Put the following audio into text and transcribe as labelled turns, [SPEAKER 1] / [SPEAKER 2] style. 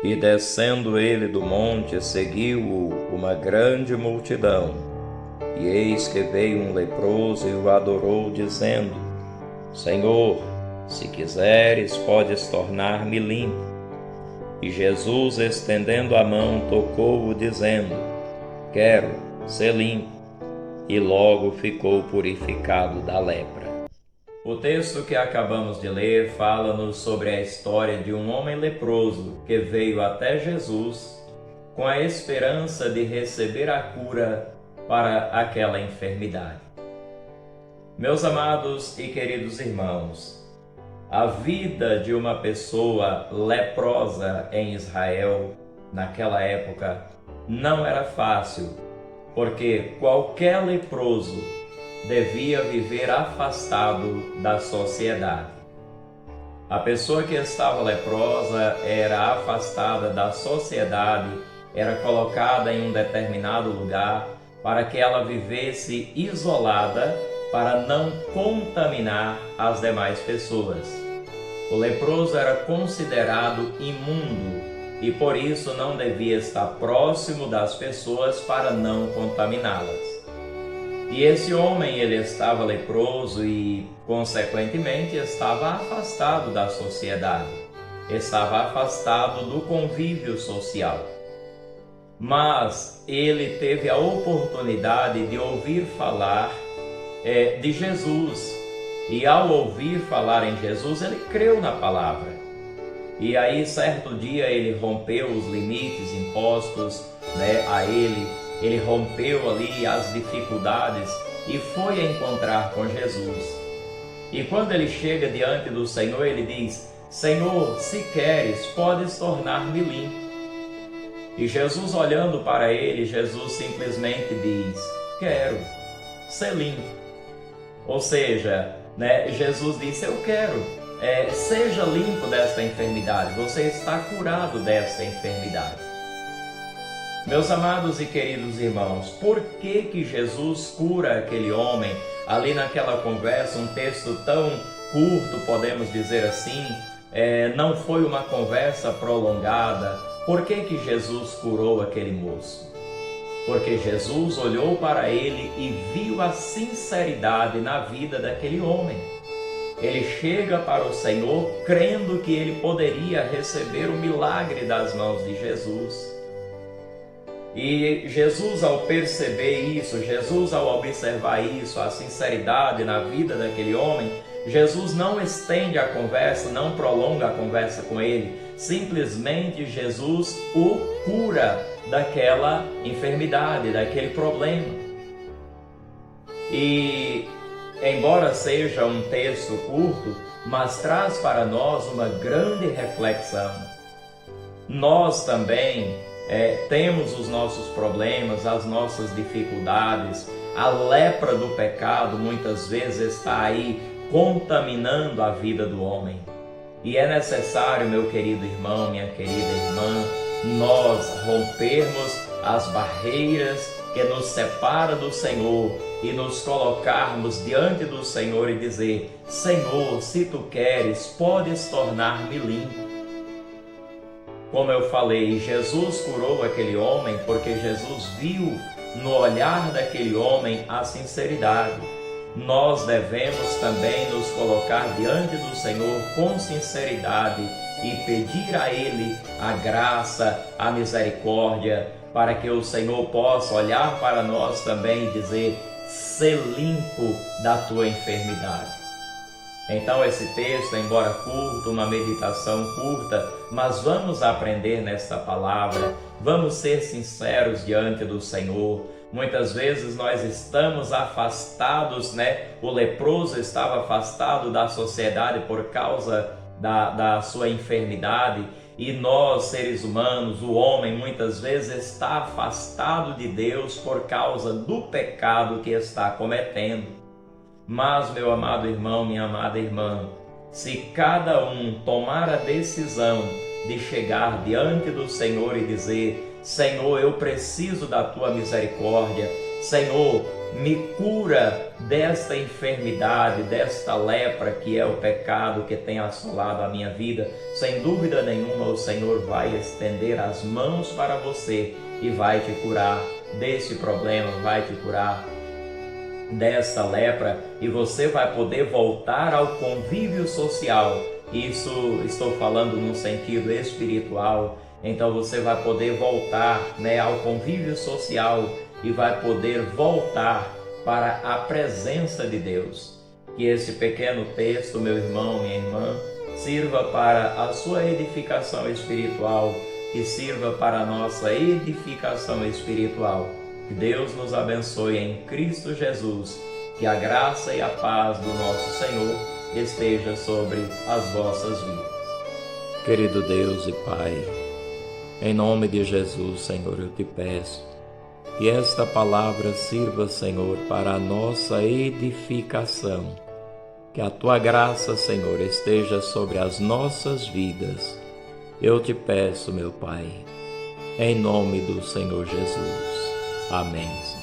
[SPEAKER 1] E descendo ele do monte, seguiu-o uma grande multidão. E eis que veio um leproso e o adorou, dizendo: Senhor, se quiseres, podes tornar-me limpo. E Jesus, estendendo a mão, tocou-o, dizendo: Quero ser limpo. E logo ficou purificado da lepra. O texto que acabamos de ler fala-nos sobre a história de um homem leproso que veio até Jesus com a esperança de receber a cura para aquela enfermidade. Meus amados e queridos irmãos, a vida de uma pessoa leprosa em Israel, naquela época, não era fácil, porque qualquer leproso devia viver afastado da sociedade. A pessoa que estava leprosa era afastada da sociedade, era colocada em um determinado lugar para que ela vivesse isolada para não contaminar as demais pessoas. O leproso era considerado imundo e por isso não devia estar próximo das pessoas para não contaminá-las. E esse homem, ele estava leproso e, consequentemente, estava afastado da sociedade, estava afastado do convívio social. Mas ele teve a oportunidade de ouvir falar de Jesus. E ao ouvir falar em Jesus, ele creu na palavra. E aí, certo dia, ele rompeu os limites impostos a ele rompeu ali as dificuldades e foi encontrar com Jesus. E quando ele chega diante do Senhor, ele diz: Senhor, se queres, podes tornar-me limpo. E Jesus, olhando para ele, Jesus simplesmente diz: quero ser limpo. Ou seja, Jesus disse: eu quero, seja limpo desta enfermidade, você está curado desta enfermidade. Meus amados e queridos irmãos, por que Jesus cura aquele homem ali naquela conversa, um texto tão curto, podemos dizer assim, não foi uma conversa prolongada? Por que Jesus curou aquele moço? Porque Jesus olhou para ele e viu a sinceridade na vida daquele homem. Ele chega para o Senhor crendo que ele poderia receber o milagre das mãos de Jesus. E Jesus, ao perceber isso, Jesus, ao observar isso, a sinceridade na vida daquele homem, Jesus não estende a conversa, não prolonga a conversa com ele, simplesmente Jesus o cura daquela enfermidade, daquele problema. E, embora seja um texto curto, mas traz para nós uma grande reflexão. Nós também temos os nossos problemas, as nossas dificuldades. A lepra do pecado muitas vezes está aí contaminando a vida do homem. E é necessário, meu querido irmão, minha querida irmã, nós rompermos as barreiras que nos separam do Senhor e nos colocarmos diante do Senhor e dizer: Senhor, se tu queres, podes tornar-me limpo. Como eu falei, Jesus curou aquele homem porque Jesus viu no olhar daquele homem a sinceridade. Nós devemos também nos colocar diante do Senhor com sinceridade e pedir a Ele a graça, a misericórdia, para que o Senhor possa olhar para nós também e dizer: sê limpo da tua enfermidade. Então esse texto, embora curto, uma meditação curta, mas vamos aprender nesta palavra, vamos ser sinceros diante do Senhor. Muitas vezes nós estamos afastados, O leproso estava afastado da sociedade por causa da sua enfermidade, e nós, seres humanos, o homem, muitas vezes está afastado de Deus por causa do pecado que está cometendo. Mas, meu amado irmão, minha amada irmã, se cada um tomar a decisão de chegar diante do Senhor e dizer: Senhor, eu preciso da tua misericórdia, Senhor, me cura desta enfermidade, desta lepra que é o pecado que tem assolado a minha vida. Sem dúvida nenhuma, o Senhor vai estender as mãos para você e vai te curar desse problema, vai te curar desta lepra, e você vai poder voltar ao convívio social. Isso estou falando num sentido espiritual. Então você vai poder voltar, ao convívio social e vai poder voltar para a presença de Deus. Que esse pequeno texto, meu irmão, minha irmã, sirva para a sua edificação espiritual, que sirva para a nossa edificação espiritual. Que Deus nos abençoe em Cristo Jesus, que a graça e a paz do nosso Senhor esteja sobre as vossas vidas. Querido Deus e Pai, em nome de Jesus, Senhor, eu te peço que esta palavra sirva, Senhor, para a nossa edificação. Que a Tua graça, Senhor, esteja sobre as nossas vidas. Eu te peço, meu Pai, em nome do Senhor Jesus. Amém.